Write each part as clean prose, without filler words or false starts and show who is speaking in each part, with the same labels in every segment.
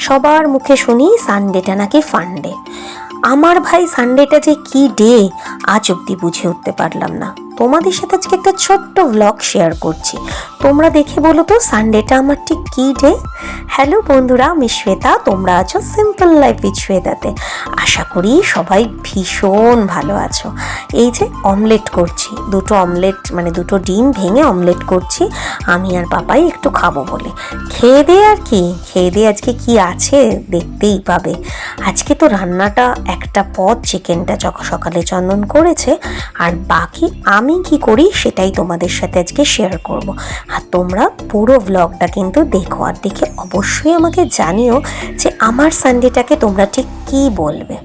Speaker 1: সবার মুখে শুনি সানডেটা নাকি ফান্ডে। আমার ভাই সানডেটা যে কি ডে আজ অব্দি বুঝে উঠতে পারলাম না। তোমাদের সাথে আজকে একটা ছোট্ট ব্লগ শেয়ার করছি, তোমরা দেখে বলো তো সানডেটা আমার ঠিক কি ডে। হ্যালো বন্ধুরা, আমি শ্বেতা, তোমরা আছো সিম্পল লাইফ উইথ শ্বেতাতে। আশা করি সবাই ভীষণ ভালো আছো। এই যে অমলেট করছি, দুটো অমলেট মানে দুটো ডিম ভেঙে অমলেট করছি আমি আর পাপাই একটু খাবো বলে। খেয়ে দে আর কি, খেয়ে দে আজকে কি আছে দেখতেই পাবে। আজকে তো রান্নাটা একটা পদ চিকেনটা সকালে চন্দন করেছে, আর বাকি আমি কি করি সেটাই তোমাদের সাথে আজকে শেয়ার করব। আর তোমরা পুরো ব্লগটা কিন্তু দেখো, আর দেখে অবশ্যই আমাকে জানিও যে আমার সানডেটাকে তোমরা ঠিক কী বলবে।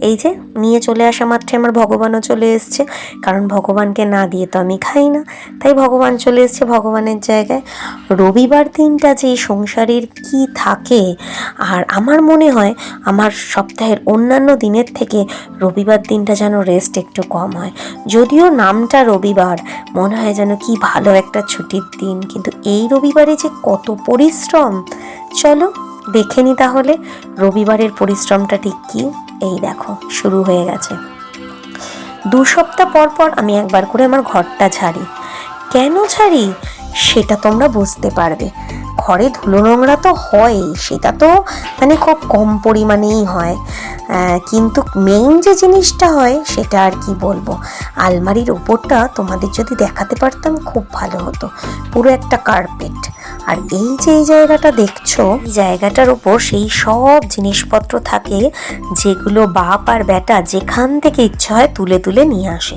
Speaker 1: এই যে নিয়ে চলে আসা মাত্রে আমার ভগবানও চলে এসছে, কারণ ভগবানকে না দিয়ে তো আমি খাই না, তাই ভগবান চলে এসছে ভগবানের জায়গায়। রবিবার দিনটা যে সংসারের কি থাকে, আর আমার মনে হয় আমার সপ্তাহের অন্যান্য দিনের থেকে রবিবার দিনটা যেন রেস্ট একটু কম হয়। যদিও নামটা রবিবার, মনে হয় যেন কি ভালো একটা ছুটির দিন, কিন্তু এই রবিবারে যে কত পরিশ্রম, চলো দেখে নি তাহলে রবিবারের পরিশ্রমটা ঠিক কী। এই দেখো শুরু হয়ে গেছে। 2 সপ্তাহ পর পর আমি একবার করে আমার ঘরটা ঝাড়ি। কেন ঝাড়ি সেটা তোমরা বুঝতে পারবে। ঘরে ধুলো নোংরা তো হয়, সেটা তো মানে খুব কম পরিমাণেই হয়, কিন্তু মেইন যে জিনিসটা হয় সেটা আর কি বলবো। আলমারির ওপরটা তোমাদের যদি দেখাতে পারতাম খুব ভালো হতো, পুরো একটা কার্পেট। আর এই যে এই জায়গাটা দেখছো, এই জায়গাটার ওপর সেই সব জিনিসপত্র থাকে যেগুলো বাপ আর বেটা যেখান থেকে ইচ্ছা হয় তুলে তুলে নিয়ে আসে,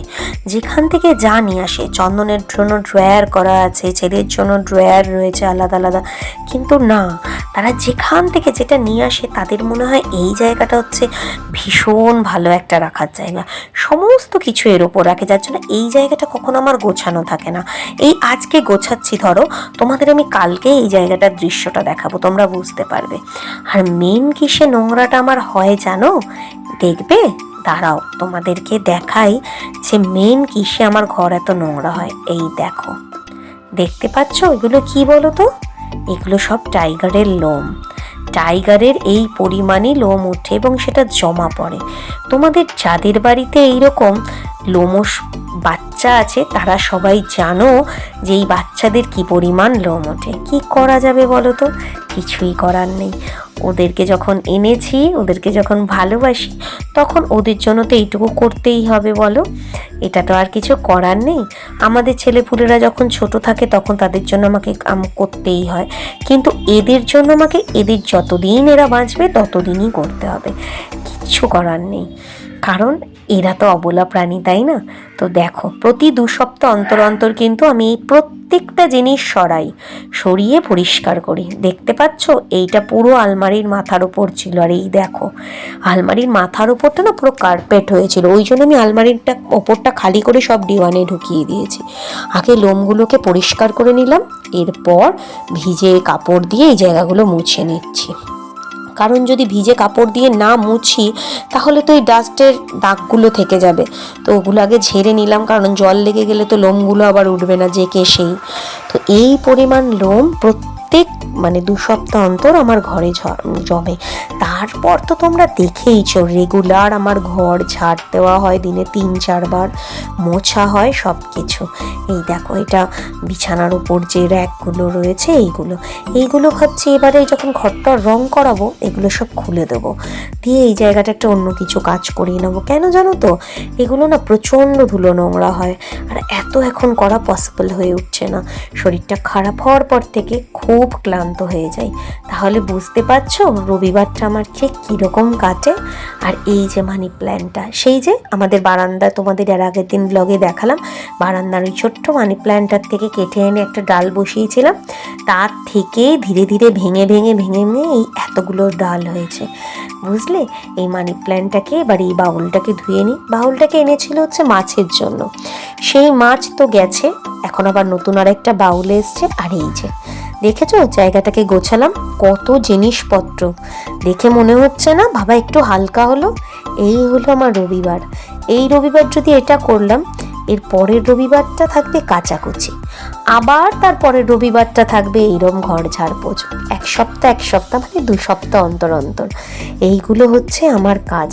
Speaker 1: যেখান থেকে যা নিয়ে আসে। চন্দনের জন্য ড্রয়ার করা আছে, ছেলের জন্য ড্রয়ার রয়েছে আলাদা আলাদা, কিন্তু না, তারা যেখান থেকে যেটা নিয়ে আসে তাদের মনে হয় এই জায়গাটা হচ্ছে ভীষণ ভালো একটা রাখার জায়গা, সমস্ত কিছু এর ওপর রাখে, যার জন্য এই জায়গাটা কখনো আমার গোছানো থাকে না। এই আজকে গোছাচ্ছি, ধরো তোমাদের আমি কালকে এই জায়গাটার দৃশ্যটা দেখাবো, তোমরা বুঝতে পারবে। আর মেন কিসে নোংরাটা আমার হয় জানো, দেখবে দাঁড়াও তোমাদেরকে দেখাই যে মেন কিসে আমার ঘর এত নোংরা হয়। এই দেখো, দেখতে পাচ্ছ এগুলো কি বলো তো, এগুলো সব টাইগারের লোম। টাইগারের এই পরিমাণই লোম ওঠে এবং সেটা জমা পড়ে। তোমাদের যাদের বাড়িতে এইরকম লোমশ বাচ্চা আছে তারা সবাই জানো যে এই বাচ্চাদের কি পরিমাণ লোম ওঠে। কি করা যাবে বলো তো, কিছুই করার নেই। ওদেরকে যখন এনেছি, ওদেরকে যখন ভালোবাসি, তখন ওদের জন্য তো এইটুকু করতেই হবে বলো, এটা তো আর কিছু করার নেই। আমাদের ছেলেপুলেরা যখন ছোট থাকে তখন তাদের জন্য আমাকে করতেই হয়, কিন্তু এদের জন্য আমাকে এদের যতদিন এরা বাঁচবে ততদিনই করতে হবে, কিচ্ছু করার নেই, কারণ এরা তো অবলা প্রাণী, তাই না? তো দেখো প্রতি 2 সপ্তাহ অন্তর অন্তর কিন্তু আমি এই প্রত্যেকটা জিনিস সরিয়ে পরিষ্কার করি। দেখতে পাচ্ছ এইটা পুরো আলমারির মাথার ওপর ছিল, আর এই দেখো আলমারির মাথার ওপরটা না পুরো কার্পেট হয়েছিল, ওই জন্য আমি আলমারিটা ওপরটা খালি করে সব ডিওয়ানে ঢুকিয়ে দিয়েছি। আগে লোমগুলোকে পরিষ্কার করে নিলাম, এরপর ভিজে কাপড় দিয়ে এই জায়গাগুলো মুছে নিচ্ছি, কারণ যদি ভিজে কাপড় দিয়ে না মুছি তাহলে তো এই ডাস্টের দাগগুলো থেকে যাবে। তো ওগুলো আগে ঝেড়ে নিলাম, কারণ জল লেগে গেলে তো লোমগুলো আবার উঠবে না যে কে সেই। তো এই পরিমাণ লোম প্রত্যেক 2 সপ্তাহ অন্তর আমার ঘরে জমে। তারপর তো তোমরা দেখেইছো রেগুলার আমার ঘর ঝাড় দেওয়া হয়, দিনে 3-4 বার মোছা হয় সব কিছু। এই দেখো এটা বিছানার উপর যে র্যাকগুলো রয়েছে, এইগুলো ভাবছি এবারে যখন ঘরটা রং করাবো এগুলো সব খুলে দেবো, দিয়ে এই জায়গাটা একটা অন্য কিছু কাজ করিয়ে নেবো। কেন জানো তো, এগুলো না প্রচণ্ড ধুলো নোংরা হয়, আর এত এখন করা পসিবল হয়ে উঠছে না। শরীরটা খারাপ হওয়ার পর থেকে খুব ক্লান্ত হয়ে যাই। তাহলে বুঝতে পারছো রবিবারটা আমার ঠিক কীরকম কাটে। আর এই যে মানি প্ল্যান্টটা, সেই যে আমাদের বারান্দা, তোমাদের এর আগের দিন ব্লগে দেখালাম, বারান্দার ওই ছোট্ট মানি প্ল্যান্টটার থেকে কেটে এনে একটা ডাল বসিয়েছিলাম, তার থেকে ধীরে ধীরে ভেঙে এই এতগুলো ডাল হয়েছে, বুঝলে। এই মানি প্ল্যান্টটাকে এবার এই বাউলটাকে ধুয়ে নিই। বাউলটাকে এনেছিল হচ্ছে মাছের জন্য, সেই মাছ তো গেছে, এখন আবার নতুন আর একটা বাউল এসছে। আর এই যে দেখেছো জায়গাটাকে গোছালাম, কত জিনিসপত্র, দেখে মনে হচ্ছে না বাবা একটু হালকা হলো। এই হলো আমার রবিবার। এই রবিবার যদি এটা করলাম, এর পরের রবিবারটা থাকবে কাচাকুচি। আবার তারপরে রবিবারটা থাকবে এইরকম ঘর ঝাড়পোছ। এক সপ্তাহ মানে 2 সপ্তাহ অন্তর অন্তর। এইগুলো হচ্ছে আমার কাজ।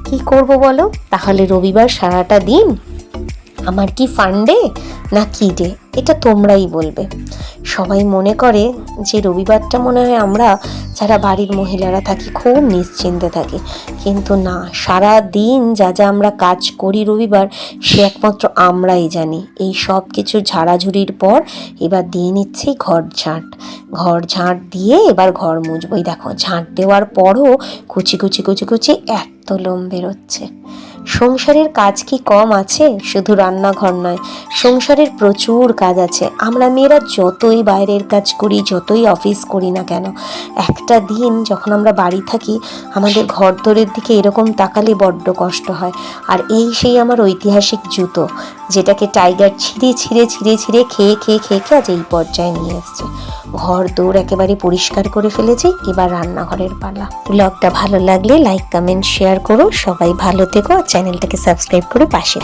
Speaker 1: কি করব বলো? তাহলে রবিবার সারাটা দিন আমার কি ফান্ডে না কি ডে, এটা তোমরাই বলবে। সবাই মনে করে যে রবিবারটা মনে হয় আমরা যারা বাড়ির মহিলারা থাকি খুব নিশ্চিন্তে থাকি, কিন্তু না, সারা দিন যা যা আমরা কাজ করি রবিবার সে একমাত্র আমরাই জানি। এই সব কিছু ঝাড়াঝুড়ির পর এবার দিয়ে নিচ্ছি ঘর ঝাঁট দিয়ে এবার ঘর মুছবই। দেখো, ঝাঁট দেওয়ার পরও কুচি কুচি কুচি কুচি এত লোম বেরোচ্ছে। সংসারের কাজ কি কম আছে? শুধু রান্নাঘর নয়, সংসারের প্রচুর কাজ আছে। আমরা মেয়েরা যতই বাইরের কাজ করি, যতই অফিস করি না কেন, একটা দিন যখন আমরা বাড়ি থাকি আমাদের ঘর দোরের দিকে এরকম তাকালে বড্ড কষ্ট হয়। আর এই সেই আমার ঐতিহাসিক জুতো, যেটাকে টাইগার ছিঁড়ে খেয়ে আজ এই পর্যায়ে নিয়ে এসছে। ঘর দৌড় একেবারে পরিষ্কার করে ফেলেছি, এবার রান্নাঘরের পালা। ব্লগটা ভালো লাগলে লাইক, কমেন্ট, শেয়ার করো। সবাই ভালো থেকো, চ্যানেলটাকে সাবস্ক্রাইব করে পাশে